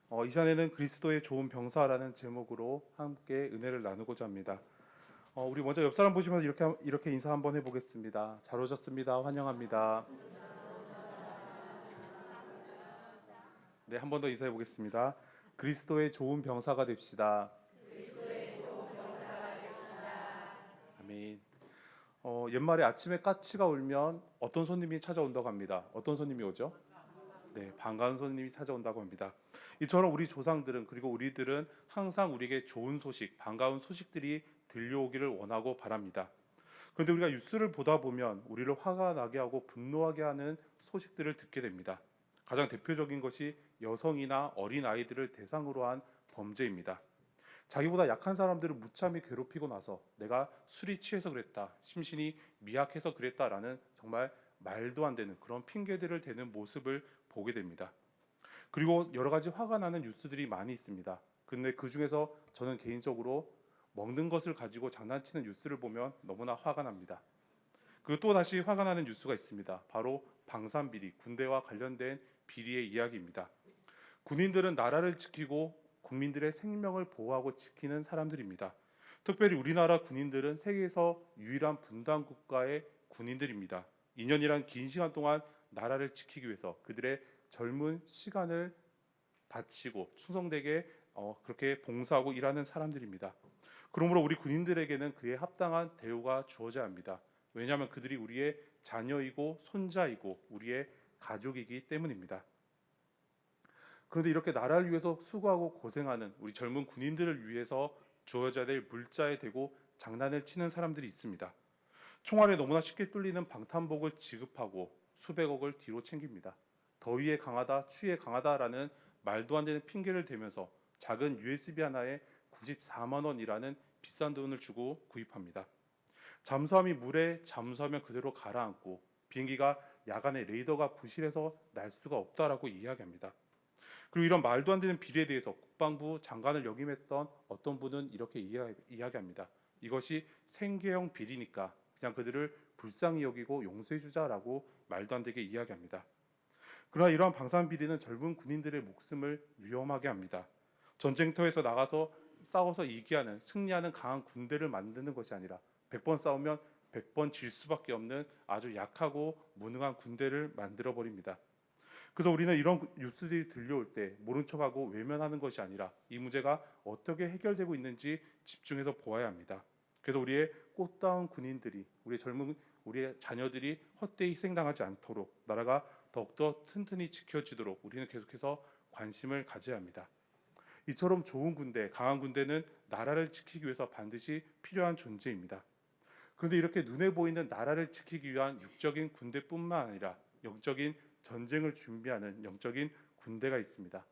이 시간에는 그리스도의 좋은 병사라는 제목으로 함께 은혜를 나누고자 합니다. 우리 먼저 옆 사람 보시면서 이렇게 인사 한번 해보겠습니다. 잘 오셨습니다. 환영합니다. 네, 한 번 더 인사해 보겠습니다. 그리스도의 좋은 병사가 됩시다. 아멘. 옛말에 아침에 까치가 울면 어떤 손님이 찾아온다고 합니다. 어떤 손님이 오죠? 네, 반가운 손님이 찾아온다고 합니다. 이처럼 우리 조상들은 그리고 우리들은 항상 우리에게 좋은 소식, 반가운 소식들이 들려오기를 원하고 바랍니다. 그런데 우리가 뉴스를 보다 보면 우리를 화가 나게 하고 분노하게 하는 소식들을 듣게 됩니다. 가장 대표적인 것이 여성이나 어린 아이들을 대상으로 한 범죄입니다. 자기보다 약한 사람들을 무참히 괴롭히고 나서 내가 술이 취해서 그랬다, 심신이 미약해서 그랬다라는 정말 말도 안 되는 그런 핑계들을 대는 모습을 보게 됩니다. 그리고 여러 가지 화가 나는 뉴스들이 많이 있습니다. 근데 그 중에서 저는 개인적으로 먹는 것을 가지고 장난치는 뉴스를 보면 너무나 화가 납니다. 그리고 또 다시 화가 나는 뉴스가 있습니다. 바로 방산비리, 군대와 관련된 비리의 이야기입니다. 군인들은 나라를 지키고 국민들의 생명을 보호하고 지키는 사람들입니다. 특별히 우리나라 군인들은 세계에서 유일한 분단 국가의 군인들입니다. 2년이란 긴 시간 동안 나라를 지키기 위해서 그들의 젊은 시간을 바치고 충성되게 그렇게 봉사하고 일하는 사람들입니다. 그러므로 우리 군인들에게는 그에 합당한 대우가 주어져야 합니다. 왜냐하면 그들이 우리의 자녀이고 손자이고 우리의 가족이기 때문입니다. 그런데 이렇게 나라를 위해서 수고하고 고생하는 우리 젊은 군인들을 위해서 주어져야 될 물자에 대고 장난을 치는 사람들이 있습니다. 총알에 너무나 쉽게 뚫리는 방탄복을 지급하고 수백억을 뒤로 챙깁니다. 더위에 강하다, 추위에 강하다라는 말도 안 되는 핑계를 대면서 작은 USB 하나에 94만 원이라는 비싼 돈을 주고 구입합니다. 잠수함이 물에 잠수하면 그대로 가라앉고 비행기가 야간에 레이더가 부실해서 날 수가 없다라고 이야기합니다. 그리고 이런 말도 안 되는 비리에 대해서 국방부 장관을 역임했던 어떤 분은 이렇게 이야기합니다. 이것이 생계형 비리니까 그냥 그들을 불쌍히 여기고 용서해주자라고 말도 안 되게 이야기합니다. 그러나 이러한 방산 비리는 젊은 군인들의 목숨을 위험하게 합니다. 전쟁터에서 나가서 싸워서 이기하는 승리하는 강한 군대를 만드는 것이 아니라 100번 싸우면 100번 질 수밖에 없는 아주 약하고 무능한 군대를 만들어 버립니다. 그래서 우리는 이런 뉴스들이 들려올 때 모른 척하고 외면하는 것이 아니라 이 문제가 어떻게 해결되고 있는지 집중해서 보아야 합니다. 그래서 우리의 꽃다운 군인들이 우리의 자녀들이 헛되이 희생당하지 않도록 나라가 더욱더 튼튼히 지켜지도록 우리는 계속해서 관심을 가져야 합니다. 이처럼 좋은 군대, 강한 군대는 나라를 지키기 위해서 반드시 필요한 존재입니다. 그런데 이렇게 눈에 보이는 나라를 지키기 위한 육적인 군대뿐만 아니라 영적인 전쟁을 준비하는 영적인 군대가 있습니다.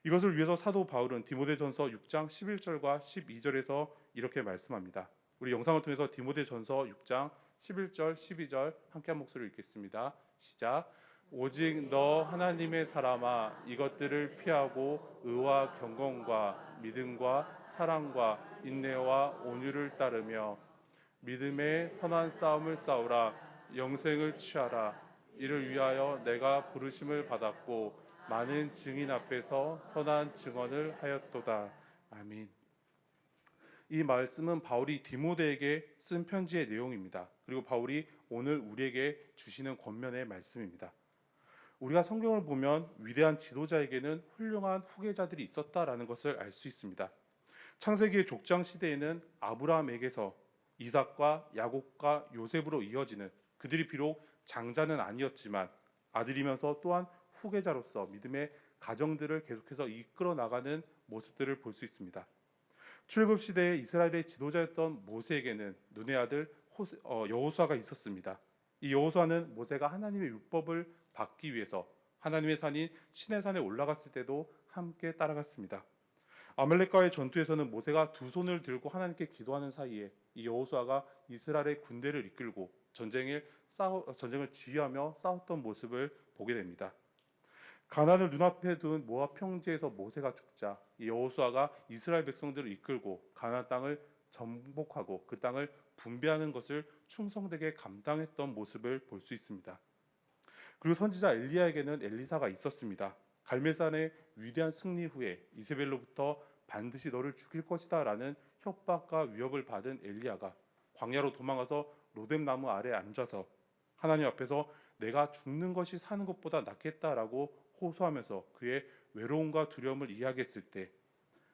이것을 위해서 사도 바울은 디모데전서 6장 11절과 12절에서 이렇게 말씀합니다. 우리 영상을 통해서 디모데전서 6장 11절, 12절 함께 한 목소리로 읽겠습니다. 시작. 오직 너 하나님의 사람아 이것들을 피하고 의와 경건과 믿음과 사랑과 인내와 온유를 따르며 믿음의 선한 싸움을 싸우라. 영생을 취하라. 이를 위하여 내가 부르심을 받았고 많은 증인 앞에서 선한 증언을 하였도다. 아멘. 이 말씀은 바울이 디모데에게 쓴 편지의 내용입니다. 그리고 바울이 오늘 우리에게 주시는 권면의 말씀입니다. 우리가 성경을 보면 위대한 지도자에게는 훌륭한 후계자들이 있었다라는 것을 알 수 있습니다. 창세기의 족장 시대에는 아브라함에게서 이삭과 야곱과 요셉으로 이어지는 그들이 비록 장자는 아니었지만 아들이면서 또한 후계자로서 믿음의 가정들을 계속해서 이끌어 나가는 모습들을 볼 수 있습니다. 출애굽 시대에 이스라엘의 지도자였던 모세에게는 눈의 아들 여호수아가 있었습니다. 이 여호수아는 모세가 하나님의 율법을 받기 위해서 하나님의 산인 시내산에 올라갔을 때도 함께 따라갔습니다. 아말렉과의 전투에서는 모세가 두 손을 들고 하나님께 기도하는 사이에 이 여호수아가 이스라엘의 군대를 이끌고 전쟁을 지휘하며 싸웠던 모습을 보게 됩니다. 가나안을 눈앞에 둔 모압 평지에서 모세가 죽자 이 여호수아가 이스라엘 백성들을 이끌고 가나안 땅을 정복하고 그 땅을 분배하는 것을 충성되게 감당했던 모습을 볼 수 있습니다. 그리고 선지자 엘리야에게는 엘리사가 있었습니다. 갈멜산의 위대한 승리 후에 이세벨로부터 반드시 너를 죽일 것이다라는 협박과 위협을 받은 엘리야가 광야로 도망가서 로뎀 나무 아래 앉아서 하나님 앞에서 내가 죽는 것이 사는 것보다 낫겠다라고 호소하면서 그의 외로움과 두려움을 이야기했을 때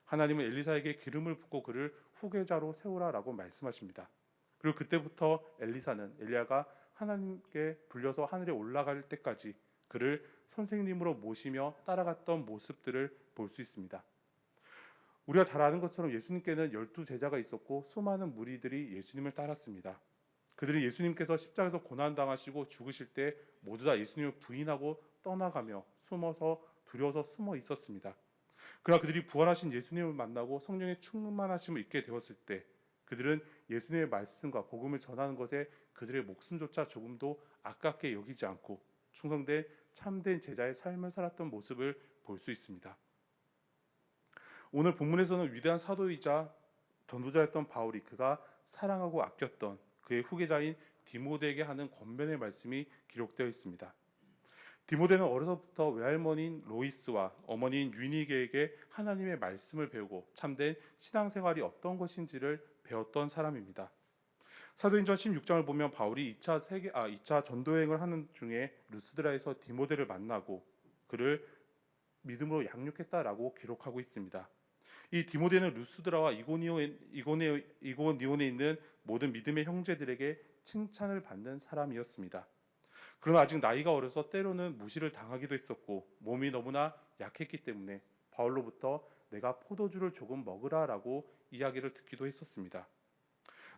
하나님은 엘리사에게 기름을 붓고 그를 후계자로 세우라라고 말씀하십니다. 그리고 그때부터 엘리야가 하나님께 불려서 하늘에 올라갈 때까지 그를 선생님으로 모시며 따라갔던 모습들을 볼 수 있습니다. 우리가 잘 아는 것처럼 예수님께는 12제자가 있었고 수많은 무리들이 예수님을 따랐습니다. 그들이 예수님께서 십자가에서 고난당하시고 죽으실 때 모두 다 예수님을 부인하고 떠나가며 두려워서 숨어 있었습니다. 그러나 그들이 부활하신 예수님을 만나고 성령의 충만하심을 입게 되었을 때 그들은 예수님의 말씀과 복음을 전하는 것에 그들의 목숨조차 조금도 아깝게 여기지 않고 충성된 참된 제자의 삶을 살았던 모습을 볼 수 있습니다. 오늘 본문에서는 위대한 사도이자 전도자였던 바울이 그가 사랑하고 아꼈던 그의 후계자인 디모데에게 하는 권면의 말씀이 기록되어 있습니다. 디모데는 어려서부터 외할머니인 로이스와 어머니인 유니게에게 하나님의 말씀을 배우고 참된 신앙생활이 어떤 것인지를 배웠던 사람입니다. 사도행전 16장을 보면 바울이 2차 전도여행을 하는 중에 루스드라에서 디모데를 만나고 그를 믿음으로 양육했다라고 기록하고 있습니다. 이 디모데는 루스드라와 이고니온에 있는 모든 믿음의 형제들에게 칭찬을 받는 사람이었습니다. 그러나 아직 나이가 어려서 때로는 무시를 당하기도 했었고 몸이 너무나 약했기 때문에 바울로부터 내가 포도주를 조금 먹으라라고 이야기를 듣기도 했었습니다.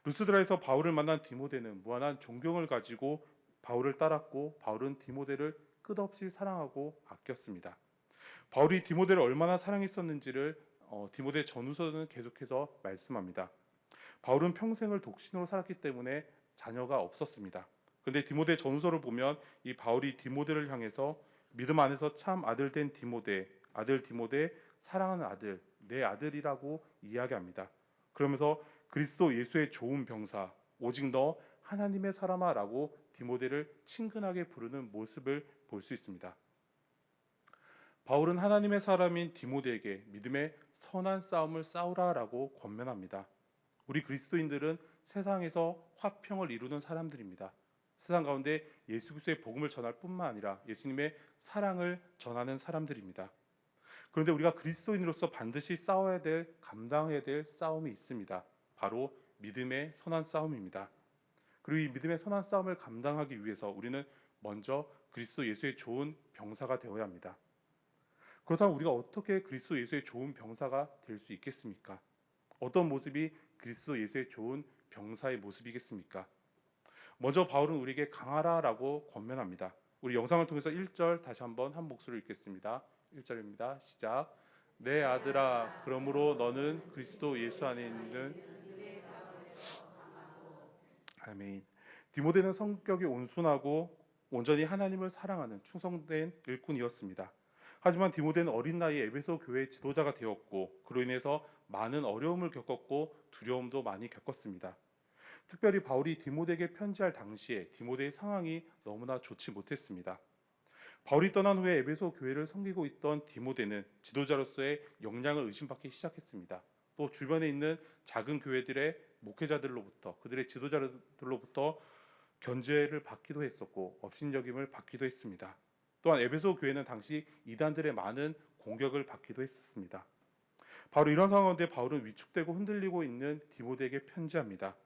루스드라에서 바울을 만난 디모데는 무한한 존경을 가지고 바울을 따랐고 바울은 디모데를 끝없이 사랑하고 아꼈습니다. 바울이 디모데를 얼마나 사랑했었는지를 디모데 전후서는 계속해서 말씀합니다. 바울은 평생을 독신으로 살았기 때문에 자녀가 없었습니다. 그런데 디모데 전후서를 보면 이 바울이 디모데를 향해서 믿음 안에서 참 아들 된 디모데, 아들 디모데, 사랑하는 아들, 내 아들이라고 이야기합니다. 그러면서 그리스도 예수의 좋은 병사, 오직 너 하나님의 사람아라고 디모데를 친근하게 부르는 모습을 볼 수 있습니다. 바울은 하나님의 사람인 디모데에게 믿음의 선한 싸움을 싸우라라고 권면합니다. 우리 그리스도인들은 세상에서 화평을 이루는 사람들입니다. 세상 가운데 예수 그리스도의 복음을 전할 뿐만 아니라 예수님의 사랑을 전하는 사람들입니다. 그런데 우리가 그리스도인으로서 반드시 감당해야 될 싸움이 있습니다. 바로 믿음의 선한 싸움입니다. 그리고 이 믿음의 선한 싸움을 감당하기 위해서 우리는 먼저 그리스도 예수의 좋은 병사가 되어야 합니다. 그렇다면 우리가 어떻게 그리스도 예수의 좋은 병사가 될 수 있겠습니까? 어떤 모습이 그리스도 예수의 좋은 병사의 모습이겠습니까? 먼저 바울은 우리에게 강하라라고 권면합니다. 우리 영상을 통해서 1절 다시 한번 한 목소리로 읽겠습니다. 1절입니다. 시작. 내 아들아, 그러므로 너는 그리스도 예수 안에 있는 아멘. 디모데는 성격이 온순하고 온전히 하나님을 사랑하는 충성된 일꾼이었습니다. 하지만 디모데는 어린 나이에 에베소 교회의 지도자가 되었고 그로 인해서 많은 어려움을 겪었고 두려움도 많이 겪었습니다. 특별히 바울이 디모데에게 편지할 당시에 디모데의 상황이 너무나 좋지 못했습니다. 바울이 떠난 후에 에베소 교회를 섬기고 있던 디모데는 지도자로서의 역량을 의심받기 시작했습니다. 또 주변에 있는 작은 교회들의 목회자들로부터 그들의 지도자들로부터 견제를 받기도 했었고 업신여김을 받기도 했습니다. 또한 에베소 교회는 당시 이단들의 많은 공격을 받기도 했었습니다. 바로 이런 상황 가운데 바울은 위축되고 흔들리고 있는 디모데에게 편지합니다.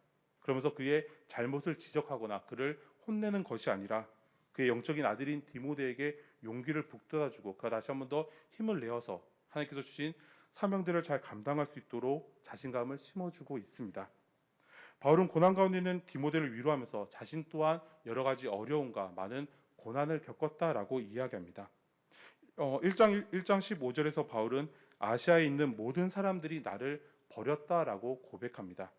그러면서 그의 잘못을 지적하거나 그를 혼내는 것이 아니라 그의 영적인 아들인 디모데에게 용기를 북돋아주고 그가 다시 한번 더 힘을 내어서 하나님께서 주신 사명들을 잘 감당할 수 있도록 자신감을 심어주고 있습니다. 바울은 고난 가운데 있는 디모데를 위로하면서 자신 또한 여러 가지 어려움과 많은 고난을 겪었다라고 이야기합니다. 1장 15절에서 바울은 아시아에 있는 모든 사람들이 나를 버렸다라고 고백합니다.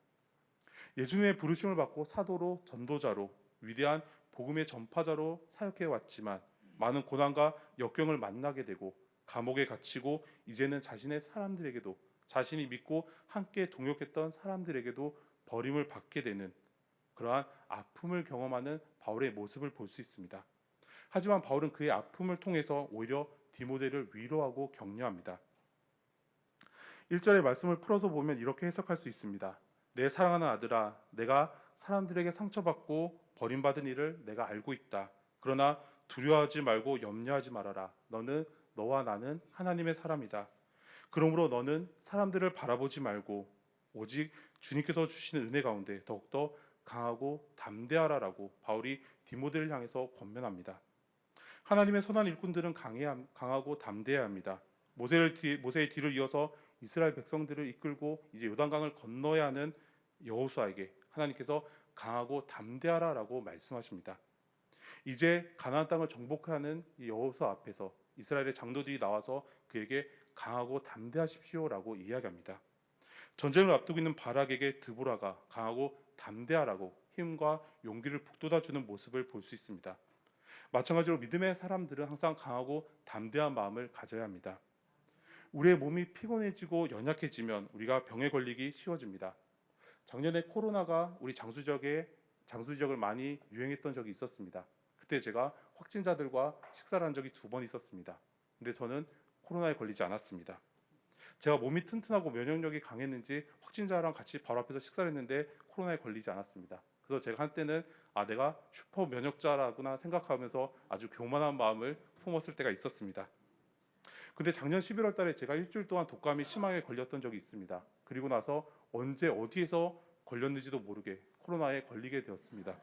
예수님의 부르심을 받고 사도로 전도자로 위대한 복음의 전파자로 사역해 왔지만 많은 고난과 역경을 만나게 되고 감옥에 갇히고 이제는 자신의 사람들에게도 자신이 믿고 함께 동역했던 사람들에게도 버림을 받게 되는 그러한 아픔을 경험하는 바울의 모습을 볼 수 있습니다. 하지만 바울은 그의 아픔을 통해서 오히려 디모데를 위로하고 격려합니다. 1절의 말씀을 풀어서 보면 이렇게 해석할 수 있습니다. 내 사랑하는 아들아, 내가 사람들에게 상처받고 버림받은 일을 내가 알고 있다. 그러나 두려워하지 말고 염려하지 말아라. 너와 나는 하나님의 사람이다. 그러므로 너는 사람들을 바라보지 말고 오직 주님께서 주시는 은혜 가운데 더욱더 강하고 담대하라라고 바울이 디모데를 향해서 권면합니다. 하나님의 선한 일꾼들은 강하고 담대해야 합니다. 모세의 뒤를 이어서 이스라엘 백성들을 이끌고 이제 요단강을 건너야 하는 여호수아에게 하나님께서 강하고 담대하라라고 말씀하십니다. 이제 가나안 땅을 정복하는 이 여호수아 앞에서 이스라엘의 장로들이 나와서 그에게 강하고 담대하십시오라고 이야기합니다. 전쟁을 앞두고 있는 바락에게 드보라가 강하고 담대하라고 힘과 용기를 북돋아주는 모습을 볼 수 있습니다. 마찬가지로 믿음의 사람들은 항상 강하고 담대한 마음을 가져야 합니다. 우리의 몸이 피곤해지고 연약해지면 우리가 병에 걸리기 쉬워집니다. 작년에 코로나가 우리 장수 지역을 많이 유행했던 적이 있었습니다. 그때 제가 확진자들과 식사를 한 적이 2번 있었습니다. 근데 저는 코로나에 걸리지 않았습니다. 제가 몸이 튼튼하고 면역력이 강했는지 확진자랑 같이 바로 앞에서 식사를 했는데 코로나에 걸리지 않았습니다. 그래서 제가 한때는 내가 슈퍼 면역자라구나 생각하면서 아주 교만한 마음을 품었을 때가 있었습니다. 근데 작년 11월 달에 제가 일주일 동안 독감이 심하게 걸렸던 적이 있습니다. 그리고 나서 언제 어디에서 걸렸는지도 모르게 코로나에 걸리게 되었습니다.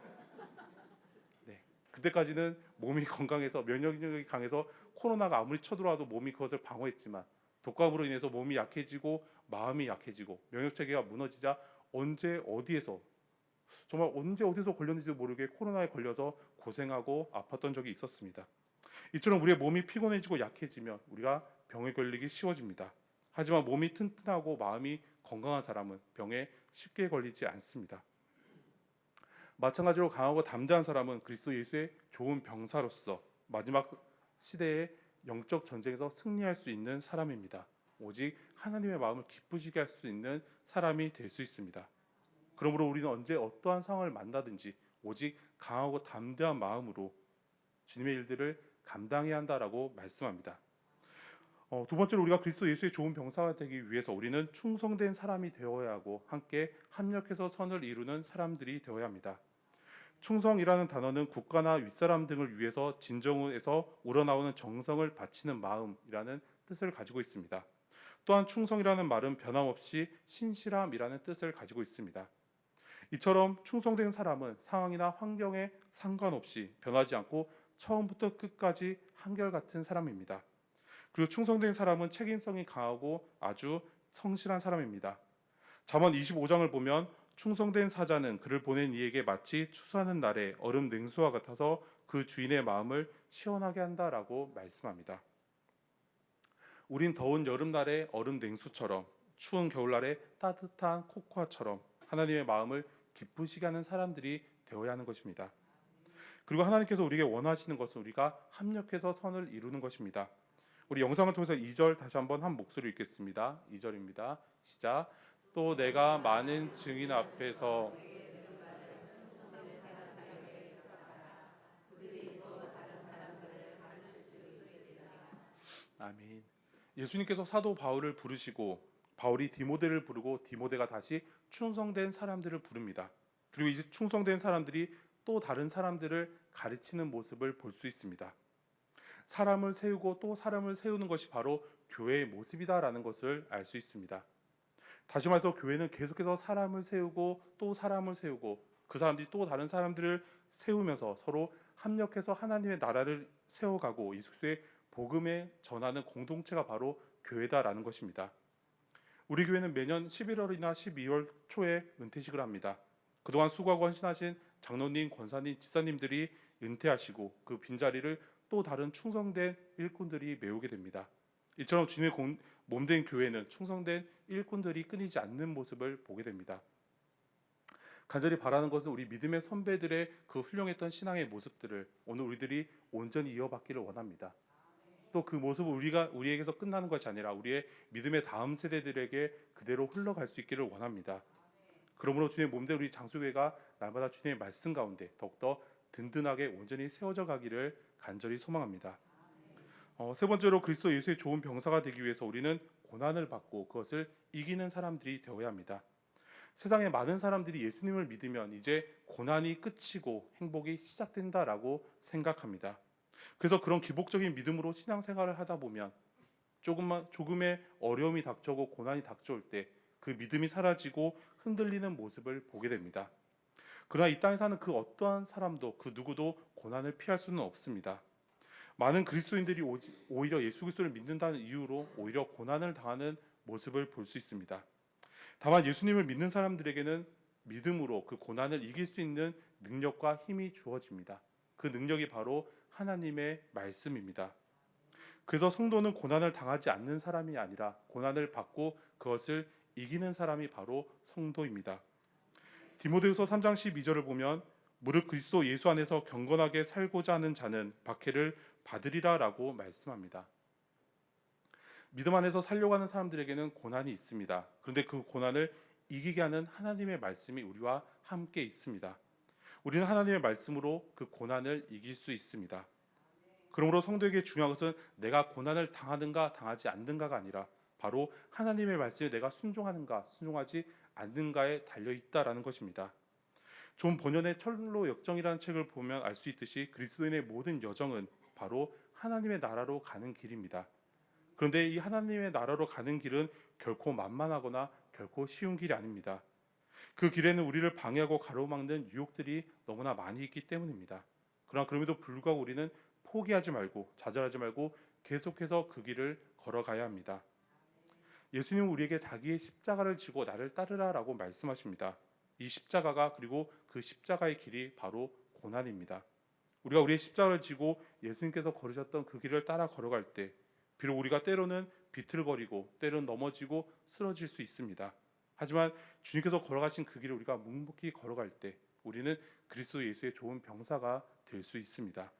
네. 그때까지는 몸이 건강해서 면역력이 강해서 코로나가 아무리 쳐들어와도 몸이 그것을 방어했지만 독감으로 인해서 몸이 약해지고 마음이 약해지고 면역 체계가 무너지자 언제 어디에서 걸렸는지도 모르게 코로나에 걸려서 고생하고 아팠던 적이 있었습니다. 이처럼 우리의 몸이 피곤해지고 약해지면 우리가 병에 걸리기 쉬워집니다. 하지만 몸이 튼튼하고 마음이 건강한 사람은 병에 쉽게 걸리지 않습니다. 마찬가지로 강하고 담대한 사람은 그리스도 예수의 좋은 병사로서 마지막 시대의 영적 전쟁에서 승리할 수 있는 사람입니다. 오직 하나님의 마음을 기쁘시게 할 수 있는 사람이 될 수 있습니다. 그러므로 우리는 언제 어떠한 상황을 만나든지 오직 강하고 담대한 마음으로 주님의 일들을 감당해야 한다라고 말씀합니다. 두 번째로 우리가 그리스도 예수의 좋은 병사가 되기 위해서 우리는 충성된 사람이 되어야 하고 함께 합력해서 선을 이루는 사람들이 되어야 합니다. 충성이라는 단어는 국가나 윗사람 등을 위해서 진정에서 우러나오는 정성을 바치는 마음이라는 뜻을 가지고 있습니다. 또한 충성이라는 말은 변함없이 신실함이라는 뜻을 가지고 있습니다. 이처럼 충성된 사람은 상황이나 환경에 상관없이 변하지 않고 처음부터 끝까지 한결같은 사람입니다. 그리고 충성된 사람은 책임성이 강하고 아주 성실한 사람입니다. 잠언 25장을 보면 충성된 사자는 그를 보낸 이에게 마치 추수하는 날에 얼음 냉수와 같아서 그 주인의 마음을 시원하게 한다라고 말씀합니다. 우린 더운 여름날에 얼음 냉수처럼 추운 겨울날에 따뜻한 코코아처럼 하나님의 마음을 기쁘시게 하는 사람들이 되어야 하는 것입니다. 그리고 하나님께서 우리에게 원하시는 것은 우리가 합력해서 선을 이루는 것입니다. 우리 영상을 통해서 2절 다시 한번 한 목소리 읽겠습니다. 2절입니다. 시작. 또 내가 많은 증인 앞에서 아멘. 예수님께서 사도 바울을 부르시고 바울이 디모데를 부르고 디모데가 다시 충성된 사람들을 부릅니다. 그리고 이제 충성된 사람들이 또 다른 사람들을 가르치는 모습을 볼 수 있습니다. 사람을 세우고 또 사람을 세우는 것이 바로 교회의 모습이다라는 것을 알 수 있습니다. 다시 말해서 교회는 계속해서 사람을 세우고 또 사람을 세우고 그 사람들이 또 다른 사람들을 세우면서 서로 합력해서 하나님의 나라를 세워가고 예수의 복음에 전하는 공동체가 바로 교회다라는 것입니다. 우리 교회는 매년 11월이나 12월 초에 은퇴식을 합니다. 그동안 수고하고 헌신하신 장로님, 권사님, 지사님들이 은퇴하시고 그 빈자리를 또 다른 충성된 일꾼들이 메우게 됩니다. 이처럼 주님의 몸된 교회는 충성된 일꾼들이 끊이지 않는 모습을 보게 됩니다. 간절히 바라는 것은 우리 믿음의 선배들의 그 훌륭했던 신앙의 모습들을 오늘 우리들이 온전히 이어받기를 원합니다. 또 그 모습은 우리에게서 끝나는 것이 아니라 우리의 믿음의 다음 세대들에게 그대로 흘러갈 수 있기를 원합니다. 그러므로 주님의 몸된 우리 장수교회가 날마다 주님의 말씀 가운데 더욱더 든든하게 온전히 세워져 가기를 간절히 소망합니다. 세 번째로 그리스도 예수의 좋은 병사가 되기 위해서 우리는 고난을 받고 그것을 이기는 사람들이 되어야 합니다. 세상에 많은 사람들이 예수님을 믿으면 이제 고난이 끝이고 행복이 시작된다라고 생각합니다. 그래서 그런 기복적인 믿음으로 신앙생활을 하다 보면 조금의 어려움이 닥쳐오고 고난이 닥쳐올 때 그 믿음이 사라지고 흔들리는 모습을 보게 됩니다. 그러나 이 땅에 사는 그 어떠한 사람도 그 누구도 고난을 피할 수는 없습니다. 많은 그리스도인들이 오히려 예수 그리스도를 믿는다는 이유로 오히려 고난을 당하는 모습을 볼 수 있습니다. 다만 예수님을 믿는 사람들에게는 믿음으로 그 고난을 이길 수 있는 능력과 힘이 주어집니다. 그 능력이 바로 하나님의 말씀입니다. 그래서 성도는 고난을 당하지 않는 사람이 아니라 고난을 받고 그것을 이기는 사람이 바로 성도입니다. 디모데후서 3장 12절을 보면 무릇 그리스도 예수 안에서 경건하게 살고자 하는 자는 박해를 받으리라라고 말씀합니다. 믿음 안에서 살려고 하는 사람들에게는 고난이 있습니다. 그런데 그 고난을 이기게 하는 하나님의 말씀이 우리와 함께 있습니다. 우리는 하나님의 말씀으로 그 고난을 이길 수 있습니다. 그러므로 성도에게 중요한 것은 내가 고난을 당하는가 당하지 않는가가 아니라 바로 하나님의 말씀에 내가 순종하는가 순종하지 않는가에 달려 있다라는 것입니다. 존 번연의 철로 역정이라는 책을 보면 알 수 있듯이 그리스도인의 모든 여정은 바로 하나님의 나라로 가는 길입니다. 그런데 이 하나님의 나라로 가는 길은 결코 만만하거나 결코 쉬운 길이 아닙니다. 그 길에는 우리를 방해하고 가로막는 유혹들이 너무나 많이 있기 때문입니다. 그러나 그럼에도 불구하고 우리는 포기하지 말고 좌절하지 말고 계속해서 그 길을 걸어가야 합니다. 예수님은 우리에게 자기의 십자가를 지고 나를 따르라라고 말씀하십니다. 이 십자가가 그리고 그 십자가의 길이 바로 고난입니다. 우리가 우리의 십자가를 지고 예수님께서 걸으셨던 그 길을 따라 걸어갈 때 비록 우리가 때로는 비틀거리고 때로는 넘어지고 쓰러질 수 있습니다. 하지만 주님께서 걸어가신 그 길을 우리가 묵묵히 걸어갈 때 우리는 그리스도 예수의 좋은 병사가 될 수 있습니다.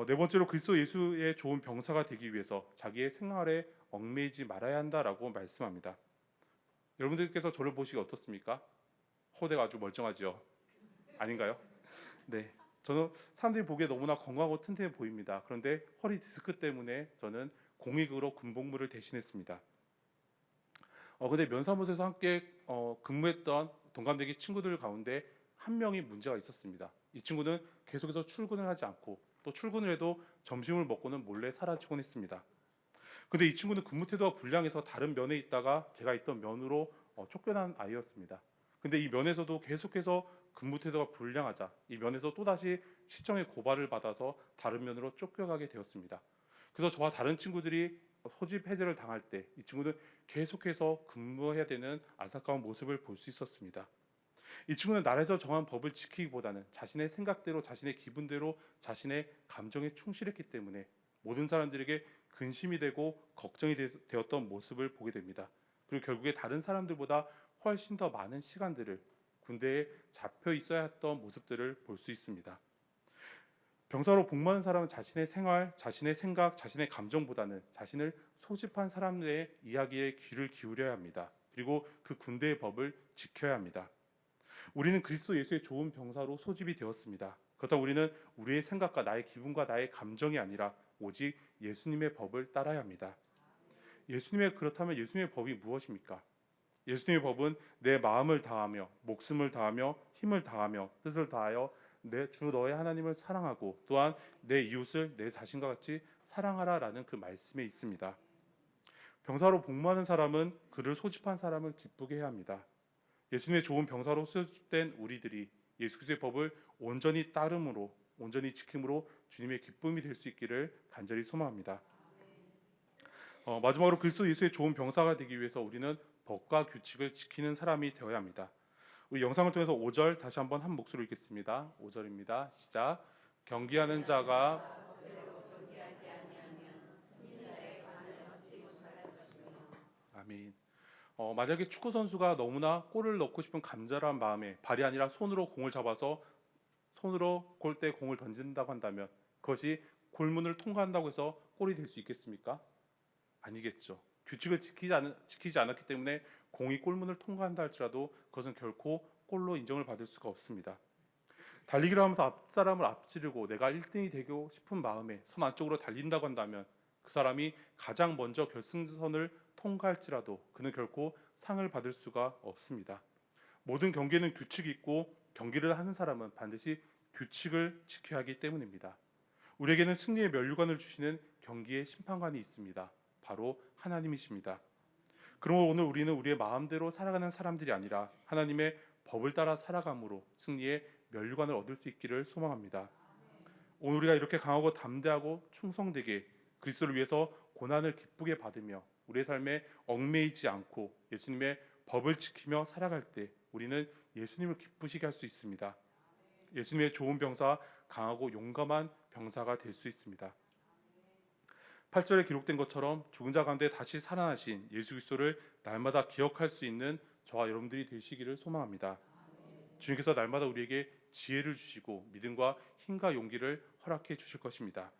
네 번째로 그리스도 예수의 좋은 병사가 되기 위해서 자기의 생활에 얽매이지 말아야 한다라고 말씀합니다. 여러분들께서 저를 보시기 어떻습니까? 호대가 아주 멀쩡하죠? 아닌가요? 네. 저는 사람들이 보기에 너무나 건강하고 튼튼해 보입니다. 그런데 허리 디스크 때문에 저는 공익으로 군복무를 대신했습니다. 근데 면사무소에서 함께 근무했던 동갑내기 친구들 가운데 한 명이 문제가 있었습니다. 이 친구는 계속해서 출근을 하지 않고 또 출근을 해도 점심을 먹고는 몰래 사라지곤 했습니다. 근데 이 친구는 근무 태도가 불량해서 다른 면에 있다가 제가 있던 면으로 쫓겨난 아이였습니다. 근데 이 면에서도 계속해서 근무 태도가 불량하자 이 면에서 또다시 시청의 고발을 받아서 다른 면으로 쫓겨가게 되었습니다. 그래서 저와 다른 친구들이 소집 해제를 당할 때 이 친구는 계속해서 근무해야 되는 안타까운 모습을 볼 수 있었습니다. 이 친구는 나라에서 정한 법을 지키기보다는 자신의 생각대로 자신의 기분대로 자신의 감정에 충실했기 때문에 모든 사람들에게 근심이 되고 걱정이 되었던 모습을 보게 됩니다. 그리고 결국에 다른 사람들보다 훨씬 더 많은 시간들을 군대에 잡혀 있어야 했던 모습들을 볼 수 있습니다. 병사로 복무하는 사람은 자신의 생활, 자신의 생각, 자신의 감정보다는 자신을 소집한 사람들의 이야기에 귀를 기울여야 합니다. 그리고 그 군대의 법을 지켜야 합니다. 우리는 그리스도 예수의 좋은 병사로 소집이 되었습니다. 그렇다면 우리는 우리의 생각과 나의 기분과 나의 감정이 아니라 오직 예수님의 법을 따라야 합니다. 그렇다면 예수님의 법이 무엇입니까? 예수님의 법은 내 마음을 다하며 목숨을 다하며 힘을 다하며 뜻을 다하여 내 주 너의 하나님을 사랑하고 또한 내 이웃을 내 자신과 같이 사랑하라라는 그 말씀에 있습니다. 병사로 복무하는 사람은 그를 소집한 사람을 기쁘게 해야 합니다. 예수님의 좋은 병사로 소집된 우리들이 예수 그리스도의 법을 온전히 따름으로 온전히 지킴으로 주님의 기쁨이 될 수 있기를 간절히 소망합니다. 마지막으로 그리스도 예수의 좋은 병사가 되기 위해서 우리는 법과 규칙을 지키는 사람이 되어야 합니다. 우리 영상을 통해서 5절 다시 한번 한 목소리로 읽겠습니다. 5절입니다. 시작. 경계하는 자가 아멘. 만약에 축구 선수가 너무나 골을 넣고 싶은 간절한 마음에 발이 아니라 손으로 공을 잡아서 손으로 골대에 공을 던진다고 한다면 그것이 골문을 통과한다고 해서 골이 될 수 있겠습니까? 아니겠죠. 규칙을 지키지 않았기 때문에 공이 골문을 통과한다 할지라도 그것은 결코 골로 인정을 받을 수가 없습니다. 달리기를 하면서 앞 사람을 앞지르고 내가 1등이 되고 싶은 마음에 선 안쪽으로 달린다고 한다면 그 사람이 가장 먼저 결승선을 통과할지라도 그는 결코 상을 받을 수가 없습니다. 모든 경기에는 규칙이 있고 경기를 하는 사람은 반드시 규칙을 지켜야 하기 때문입니다. 우리에게는 승리의 면류관을 주시는 경기의 심판관이 있습니다. 바로 하나님이십니다. 그러므로 오늘 우리는 우리의 마음대로 살아가는 사람들이 아니라 하나님의 법을 따라 살아감으로 승리의 면류관을 얻을 수 있기를 소망합니다. 오늘 우리가 이렇게 강하고 담대하고 충성되게 그리스도를 위해서 고난을 기쁘게 받으며 우리의 삶에 얽매이지 않고 예수님의 법을 지키며 살아갈 때 우리는 예수님을 기쁘시게 할 수 있습니다. 예수님의 좋은 병사, 강하고 용감한 병사가 될 수 있습니다. 8절에 기록된 것처럼 죽은 자 가운데 다시 살아나신 예수 그리스도를 날마다 기억할 수 있는 저와 여러분들이 되시기를 소망합니다. 주님께서 날마다 우리에게 지혜를 주시고 믿음과 힘과 용기를 허락해 주실 것입니다.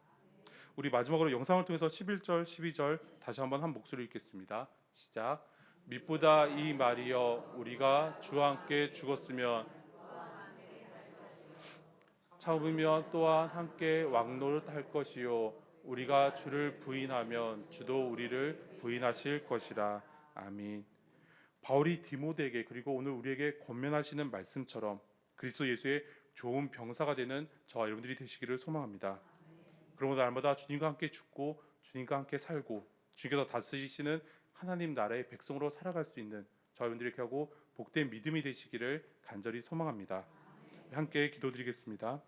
우리 마지막으로 영상을 통해서 11절, 12절 다시 한번 한 목소리 읽겠습니다. 시작. 미쁘다 이 말이여 우리가 주와 함께 죽었으면 참으면 또한 함께 왕노릇할 것이요 우리가 주를 부인하면 주도 우리를 부인하실 것이라. 아멘. 바울이 디모데에게 그리고 오늘 우리에게 권면하시는 말씀처럼 그리스도 예수의 좋은 병사가 되는 저와 여러분들이 되시기를 소망합니다. 그러므로 날마다 주님과 함께 죽고 주님과 함께 살고 주님께서 다스리시는 하나님 나라의 백성으로 살아갈 수 있는 저와 여러분들이 이렇게 하고 복된 믿음이 되시기를 간절히 소망합니다. 함께 기도드리겠습니다.